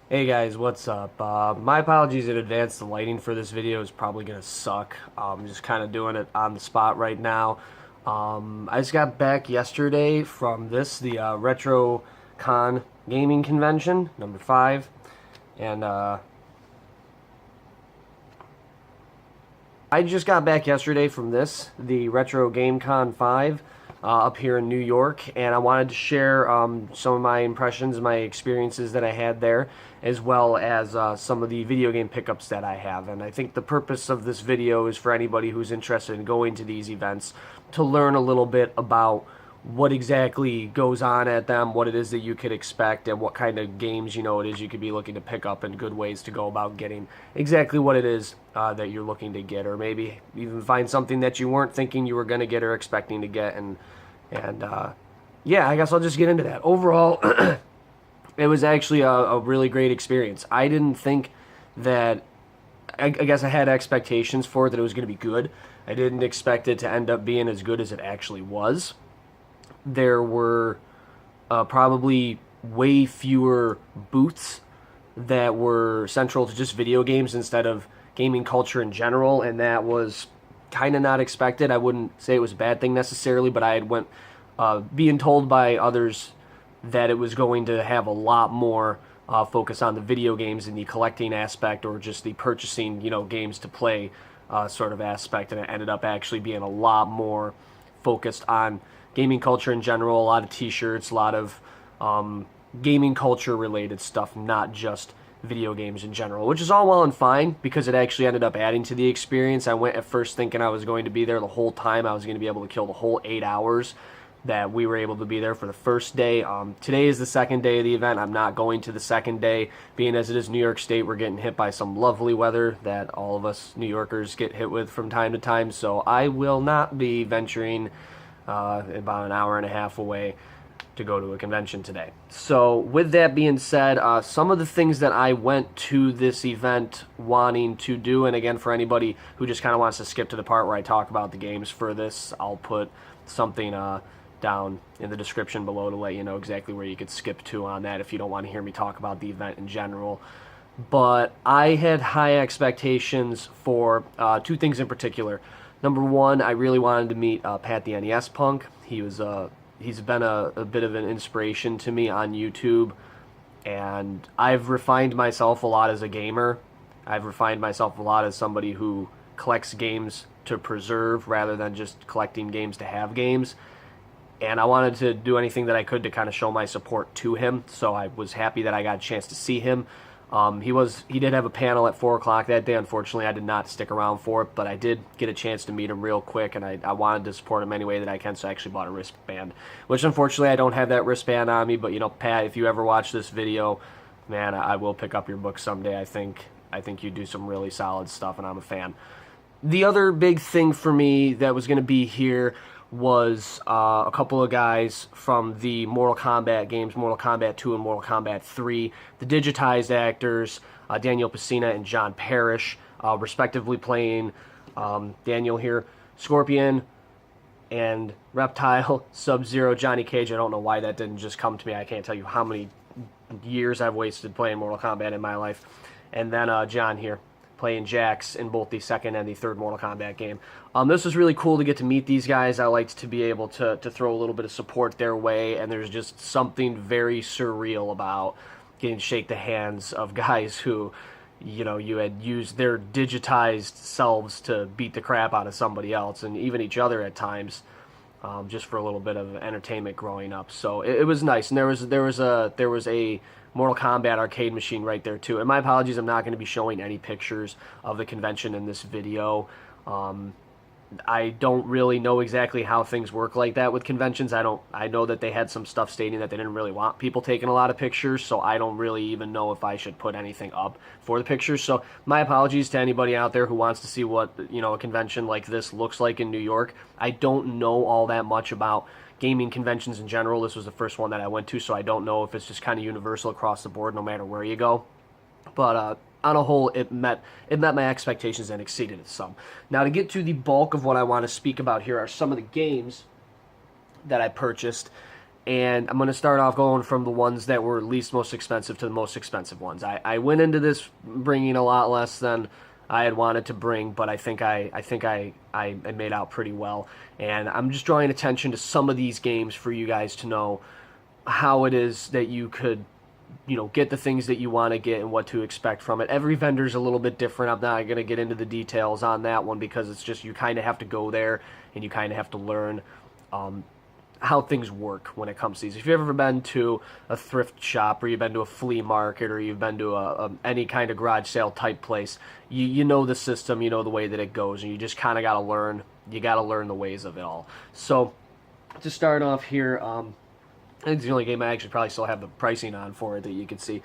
Hey guys, what's up? My apologies in advance. The lighting for this video is probably going to suck. I'm just kind of doing it on the spot right now. I just got back yesterday from the RetroCon gaming convention, number 5. And I just got back yesterday from the RetroGameCon 5 up here in New York, and I wanted to share some of my impressions, my experiences that I had there, as well as some of the video game pickups that I have. And I think the purpose of this video is for anybody who's interested in going to these events to learn a little bit about what exactly goes on at them, what it is that you could expect, and what kind of games it is you could be looking to pick up, and good ways to go about getting exactly what it is that you're looking to get, or maybe even find something that you weren't thinking you were going to get or expecting to get. And yeah, I guess I'll just get into that. Overall, it was actually a really great experience. I didn't think that. I guess I had expectations for it, that it was going to be good. I didn't expect it to end up being as good as it actually was. There were probably way fewer booths that were central to just video games instead of gaming culture in general, and that was kind of not expected. I wouldn't say it was a bad thing necessarily, but I had went being told by others that it was going to have a lot more focus on the video games and the collecting aspect, or just the purchasing, games to play sort of aspect, and it ended up actually being a lot more focused on gaming culture in general. A lot of t-shirts, a lot of gaming culture related stuff, not just video games in general, which is all well and fine because it actually ended up adding to the experience. I went at first thinking I was going to be there the whole time. I was going to be able to kill the whole 8 hours that we were able to be there for the first day. Today is the second day of the event. I'm not going to the second day, being as it is New York State. We're getting hit by some lovely weather that all of us New Yorkers get hit with from time to time, so I will not be venturing about an hour and a half away to go to a convention today. So with that being said, some of the things that I went to this event wanting to do, and again, for anybody who just kind of wants to skip to the part where I talk about the games for this, I'll put something down in the description below to let you know exactly where you could skip to on that if you don't want to hear me talk about the event in general. But I had high expectations for two things in particular. Number one, I really wanted to meet Pat the NES Punk. He's been a bit of an inspiration to me on YouTube, and I've refined myself a lot as a gamer. I've refined myself a lot as somebody who collects games to preserve rather than just collecting games to have games. And I wanted to do anything that I could to kind of show my support to him, so I was happy that I got a chance to see him. He did have a panel at 4 o'clock that day. Unfortunately, I did not stick around for it, but I did get a chance to meet him real quick, and I wanted to support him any way that I can, so I actually bought a wristband, which unfortunately I don't have that wristband on me. But Pat, if you ever watch this video, man, I will pick up your book someday. I think you do some really solid stuff, and I'm a fan. The other big thing for me that was going to be here was a couple of guys from the Mortal Kombat games, Mortal Kombat 2 and Mortal Kombat 3, the digitized actors, Daniel Pesina and John Parrish, respectively playing Daniel here, Scorpion, and Reptile, Sub-Zero, Johnny Cage. I don't know why that didn't just come to me. I can't tell you how many years I've wasted playing Mortal Kombat in my life. And then John here, playing Jax in both the second and the third Mortal Kombat game. This was really cool to get to meet these guys. I liked to be able to throw a little bit of support their way, and there's just something very surreal about getting to shake the hands of guys who, you had used their digitized selves to beat the crap out of somebody else, and even each other at times, just for a little bit of entertainment growing up. So it was nice, and there was a Mortal Kombat arcade machine right there too. And my apologies, I'm not going to be showing any pictures of the convention in this video. I don't really know exactly how things work like that with conventions. I know that they had some stuff stating that they didn't really want people taking a lot of pictures, so I don't really even know if I should put anything up for the pictures. So my apologies to anybody out there who wants to see what, a convention like this looks like in New York. I don't know all that much about gaming conventions in general. This was the first one that I went to, so I don't know if it's just kind of universal across the board no matter where you go. But on a whole, it met my expectations and exceeded it some. Now, to get to the bulk of what I want to speak about here are some of the games that I purchased And I'm going to start off going from the ones that were least most expensive to the most expensive ones. I went into this bringing a lot less than I had wanted to bring, but I think I made out pretty well. And I'm just drawing attention to some of these games for you guys to know how it is that you could, get the things that you want to get and what to expect from it. Every vendor's a little bit different. I'm not going to get into the details on that one because it's just you kind of have to go there and you kind of have to learn how things work when it comes to these. If you've ever been to a thrift shop or you've been to a flea market or you've been to any kind of garage sale type place, you know the system, you know the way that it goes, and you just kind of got to learn. You got to learn the ways of it all. So to start off here, I think it's the only game I actually probably still have the pricing on for it that you can see.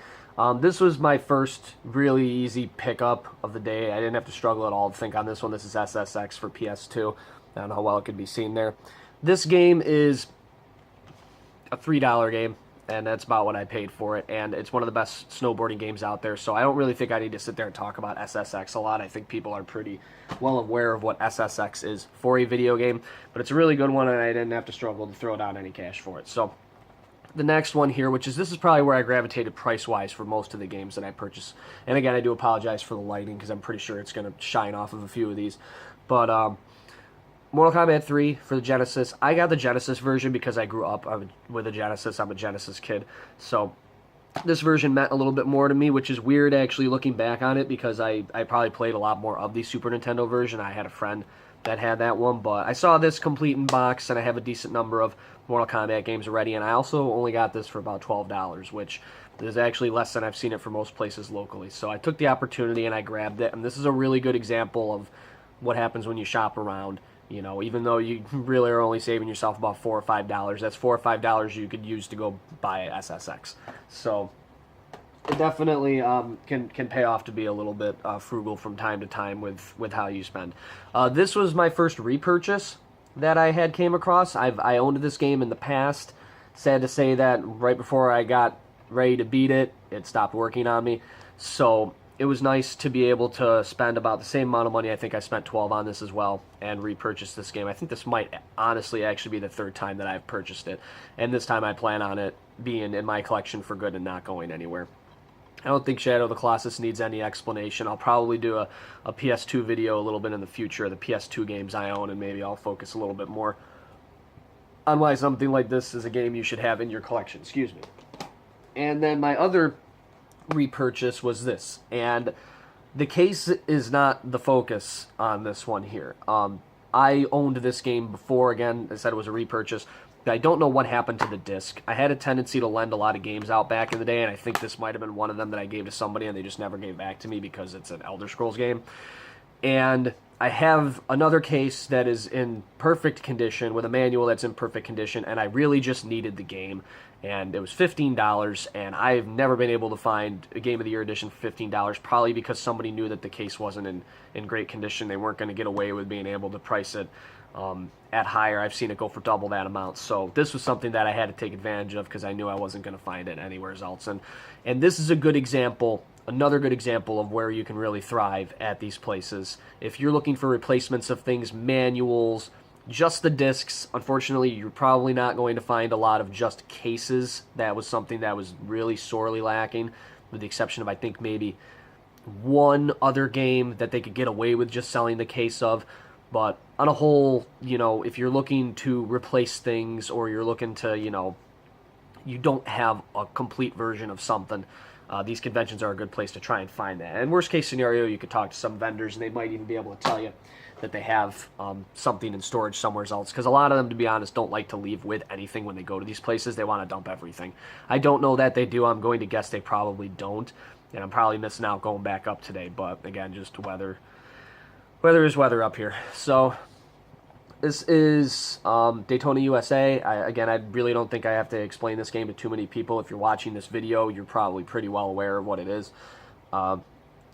This was my first really easy pickup of the day. I didn't have to struggle at all to think on this one. This is SSX for PS2. I don't know how well it could be seen there. This game is a $3 game, and that's about what I paid for it, and it's one of the best snowboarding games out there, so I don't really think I need to sit there and talk about SSX a lot. I think people are pretty well aware of what SSX is for a video game, but it's a really good one, and I didn't have to struggle to throw down any cash for it. So the next one here, this is probably where I gravitated price-wise for most of the games that I purchased, and again, I do apologize for the lighting, because I'm pretty sure it's going to shine off of a few of these, but Mortal Kombat 3 for the Genesis. I got the Genesis version because I grew up with a Genesis. I'm a Genesis kid. So this version meant a little bit more to me, which is weird actually looking back on it because I probably played a lot more of the Super Nintendo version. I had a friend that had that one, but I saw this complete in box, and I have a decent number of Mortal Kombat games already, and I also only got this for about $12, which is actually less than I've seen it for most places locally. So I took the opportunity and I grabbed it, and this is a really good example of what happens when you shop around. Even though you really are only saving yourself about $4 or $5, that's $4 or $5 you could use to go buy a SSX. So it definitely can pay off to be a little bit frugal from time to time with how you spend. This was my first repurchase that I had came across. I owned this game in the past. Sad to say that right before I got ready to beat it, it stopped working on me. So it was nice to be able to spend about the same amount of money. I think I spent $12 on this as well and repurchase this game. I think this might honestly actually be the third time that I've purchased it. And this time I plan on it being in my collection for good and not going anywhere. I don't think Shadow of the Colossus needs any explanation. I'll probably do a PS2 video a little bit in the future of the PS2 games I own, and maybe I'll focus a little bit more on why something like this is a game you should have in your collection. Excuse me. And then my other repurchase was this, and the case is not the focus on this one here. I owned this game before. Again, I said it was a repurchase. I don't know what happened to the disc. I had a tendency to lend a lot of games out back in the day, and I think this might have been one of them that I gave to somebody and they just never gave back to me because it's an Elder Scrolls game. And I have another case that is in perfect condition with a manual that's in perfect condition, and I really just needed the game. And it was $15, and I've never been able to find a Game of the Year edition for $15, probably because somebody knew that the case wasn't in great condition. They weren't going to get away with being able to price it at higher. I've seen it go for double that amount. So this was something that I had to take advantage of because I knew I wasn't going to find it anywhere else. And this is a good example, another good example of where you can really thrive at these places. If you're looking for replacements of things, manuals, just the discs, unfortunately, you're probably not going to find a lot of just cases. That was something that was really sorely lacking, with the exception of, I think, maybe one other game that they could get away with just selling the case of. But on a whole, if you're looking to replace things or you're looking to, you don't have a complete version of something, these conventions are a good place to try and find that. And worst case scenario, you could talk to some vendors and they might even be able to tell you that they have something in storage somewhere else, because a lot of them, to be honest, don't like to leave with anything when they go to these places. They want to dump everything. I don't know that they do. I'm going to guess they probably don't, and I'm probably missing out going back up today, but again, just weather is weather up here. So this is Daytona USA. I really don't think I have to explain this game to too many people. If you're watching this video, you're probably pretty well aware of what it is.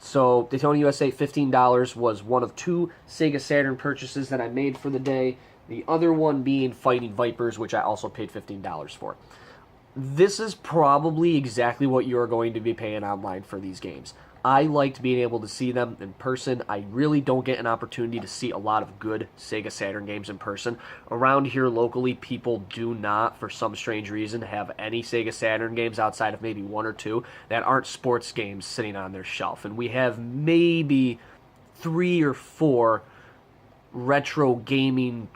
So Daytona USA, $15, was one of two Sega Saturn purchases that I made for the day. The other one being Fighting Vipers, which I also paid $15 for. this is probably exactly what you're going to be paying online for these games. I liked being able to see them in person. I really don't get an opportunity to see a lot of good Sega Saturn games in person. Around here locally, people do not, for some strange reason, have any Sega Saturn games outside of maybe one or two that aren't sports games sitting on their shelf. And we have maybe 3 or 4 retro gaming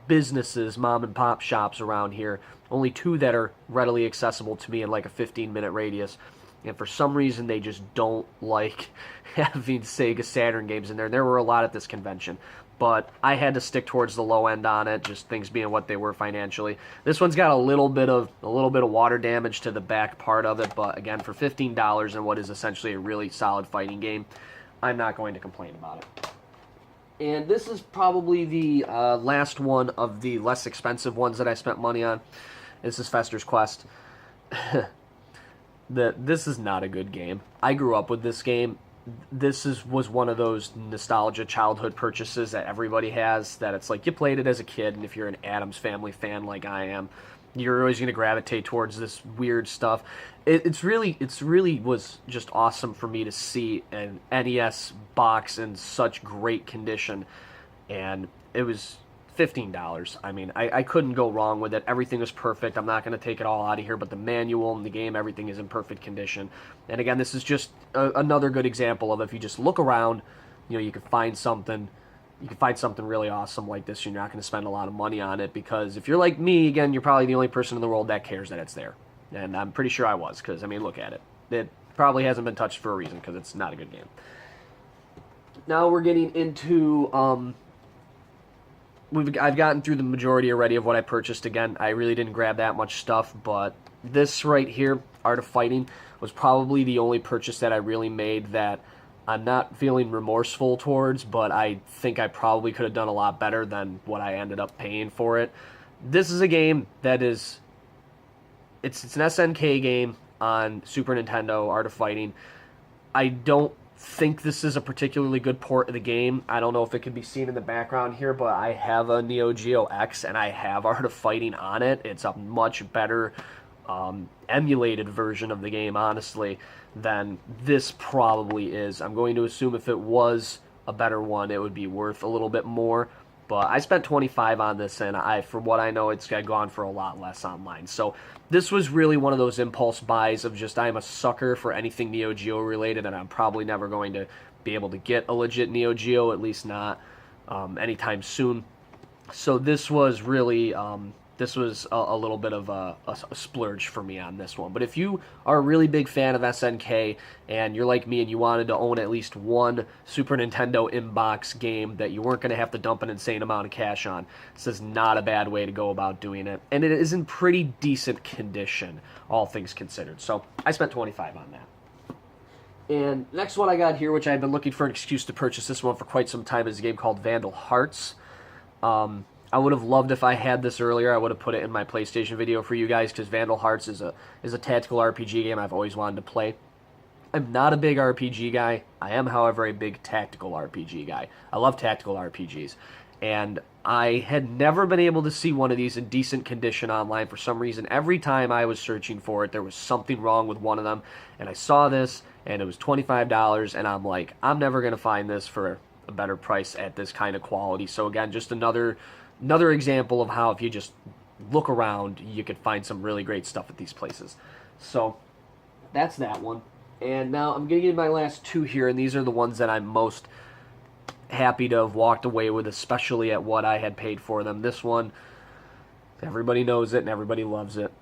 businesses, mom and pop shops around here. Only 2 that are readily accessible to me in like a 15-minute radius. And for some reason, they just don't like having Sega Saturn games in there. There were a lot at this convention, but I had to stick towards the low end on it, just things being what they were financially. This one's got a little bit of water damage to the back part of it, but again, for $15 and what is essentially a really solid fighting game, I'm not going to complain about it. And this is probably the last one of the less expensive ones that I spent money on. This is Fester's Quest. This is not a good game. I grew up with this game. Was one of those nostalgia childhood purchases that everybody has, that it's like you played it as a kid, and if you're an Addams Family fan like I am, you're always going to gravitate towards this weird stuff. It's really was just awesome for me to see an NES box in such great condition, and it was $15. I mean, I couldn't go wrong with it. Everything was perfect. I'm not going to take it all out of here, but the manual and the game, everything is in perfect condition. And again, this is just another good example of if you just look around, you can find something. You can find something really awesome like this. You're not going to spend a lot of money on it, because if you're like me, again, you're probably the only person in the world that cares that it's there. And I'm pretty sure I was, because, I mean, look at it. It probably hasn't been touched for a reason, because it's not a good game. Now we're getting into... I've gotten through the majority already of what I purchased. Again, I really didn't grab that much stuff, but this right here, Art of Fighting, was probably the only purchase that I really made that I'm not feeling remorseful towards, but I think I probably could have done a lot better than what I ended up paying for it. This is a game that is... It's an SNK game on Super Nintendo, Art of Fighting. I don't think this is a particularly good port of the game. I don't know if it can be seen in the background here, but I have a Neo Geo X and I have Art of Fighting on it. It's a much better emulated version of the game, honestly, than this probably is. I'm going to assume if it was a better one, it would be worth a little bit more. But I spent $25 on this, and from what I know, it's gone for a lot less online. So this was really one of those impulse buys of just, I'm a sucker for anything Neo Geo related, and I'm probably never going to be able to get a legit Neo Geo, at least not anytime soon. So this was really... This was a little bit of a splurge for me on this one. But if you are a really big fan of SNK and you're like me and you wanted to own at least one Super Nintendo in-box game that you weren't going to have to dump an insane amount of cash on, this is not a bad way to go about doing it. And it is in pretty decent condition, all things considered. So I spent $25 on that. And next one I got here, which I've been looking for an excuse to purchase this one for quite some time, is a game called Vandal Hearts. I would have loved if I had this earlier. I would have put it in my PlayStation video for you guys, because Vandal Hearts is a tactical RPG game I've always wanted to play. I'm not a big RPG guy. I am, however, a big tactical RPG guy. I love tactical RPGs. And I had never been able to see one of these in decent condition online for some reason. Every time I was searching for it, there was something wrong with one of them. And I saw this, and it was $25, and I'm like, I'm never going to find this for a better price at this kind of quality. So again, just another example of how if you just look around, you could find some really great stuff at these places. So that's that one. And now I'm going to get my last 2 here, and these are the ones that I'm most happy to have walked away with, especially at what I had paid for them. This one, everybody knows it and everybody loves it,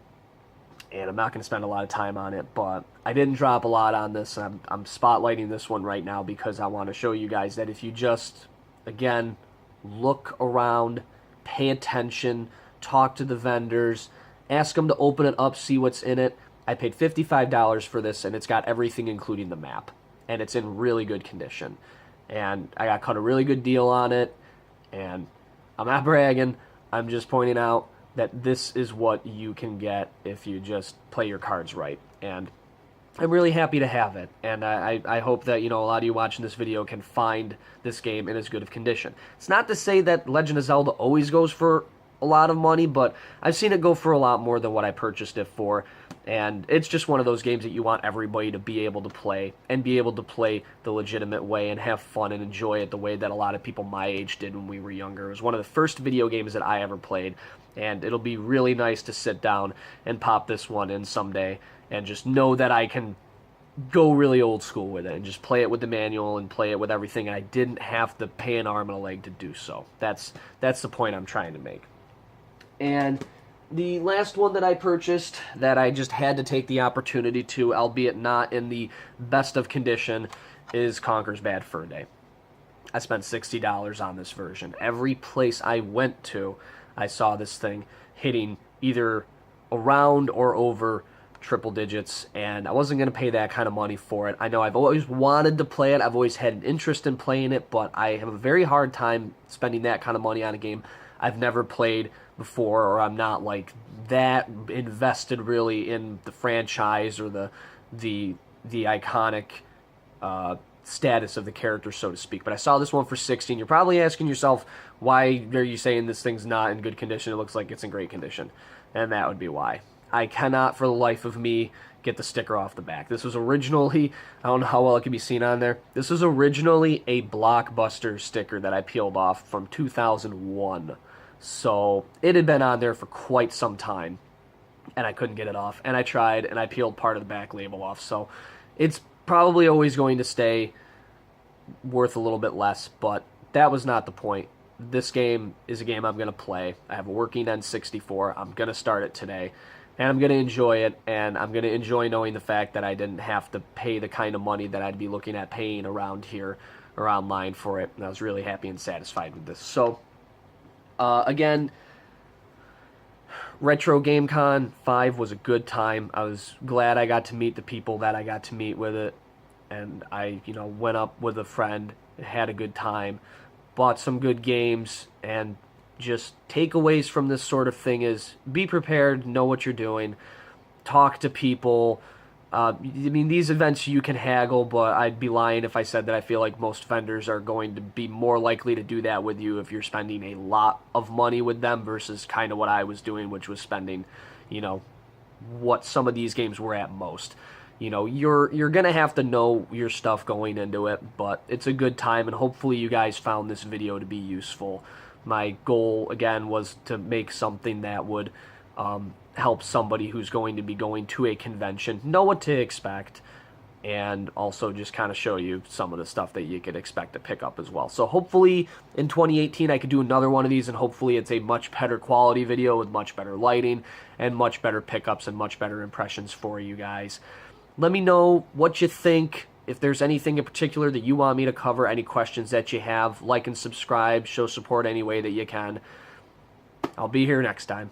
and I'm not going to spend a lot of time on it, but I didn't drop a lot on this. I'm spotlighting this one right now because I want to show you guys that if you just, again, look around, pay attention, talk to the vendors, ask them to open it up, see what's in it. I paid $55 for this, and it's got everything including the map, and it's in really good condition. And I got cut a really good deal on it, and I'm not bragging, I'm just pointing out that this is what you can get if you just play your cards right. And I'm really happy to have it, and I hope that, a lot of you watching this video can find this game in as good of condition. It's not to say that Legend of Zelda always goes for a lot of money, but I've seen it go for a lot more than what I purchased it for. And it's just one of those games that you want everybody to be able to play, and be able to play the legitimate way and have fun and enjoy it the way that a lot of people my age did when we were younger. It was one of the first video games that I ever played, and it'll be really nice to sit down and pop this one in someday and just know that I can go really old school with it and just play it with the manual and play it with everything. I didn't have to pay an arm and a leg to do so. That's the point I'm trying to make. And the last one that I purchased that I just had to take the opportunity to, albeit not in the best of condition, is Conker's Bad Fur Day. I spent $60 on this version. Every place I went to, I saw this thing hitting either around or over triple digits, and I wasn't going to pay that kind of money for it. I know I've always wanted to play it. I've always had an interest in playing it, but I have a very hard time spending that kind of money on a game I've never played before, or I'm not like that invested really in the franchise or the iconic status of the character, so to speak. But I saw this one for $60, and you're probably asking yourself, why are you saying this thing's not in good condition? It looks like it's in great condition. And that would be why. I cannot for the life of me get the sticker off the back. This was originally, I don't know how well it can be seen on there, this was originally a Blockbuster sticker that I peeled off from 2001. So it had been on there for quite some time, and I couldn't get it off. And I tried, and I peeled part of the back label off. So it's probably always going to stay worth a little bit less, but that was not the point. This game is a game I'm going to play. I have a working N64. I'm going to start it today, and I'm going to enjoy it, and I'm going to enjoy knowing the fact that I didn't have to pay the kind of money that I'd be looking at paying around here or online for it, and I was really happy and satisfied with this. So, again, RetroGameCon 5 was a good time. I was glad I got to meet the people that I got to meet with it, and I, went up with a friend, had a good time, bought some good games, and just takeaways from this sort of thing is be prepared, know what you're doing, talk to people. These events you can haggle, but I'd be lying if I said that I feel like most vendors are going to be more likely to do that with you if you're spending a lot of money with them versus kind of what I was doing, which was spending, what some of these games were at most. You're going to have to know your stuff going into it, but it's a good time, and hopefully you guys found this video to be useful. My goal, again, was to make something that would help somebody who's going to be going to a convention know what to expect, and also just kind of show you some of the stuff that you could expect to pick up as well. So hopefully in 2018 I could do another one of these, and hopefully it's a much better quality video with much better lighting and much better pickups and much better impressions for you guys. Let me know what you think. If there's anything in particular that you want me to cover, any questions that you have, like and subscribe, show support any way that you can. I'll be here next time.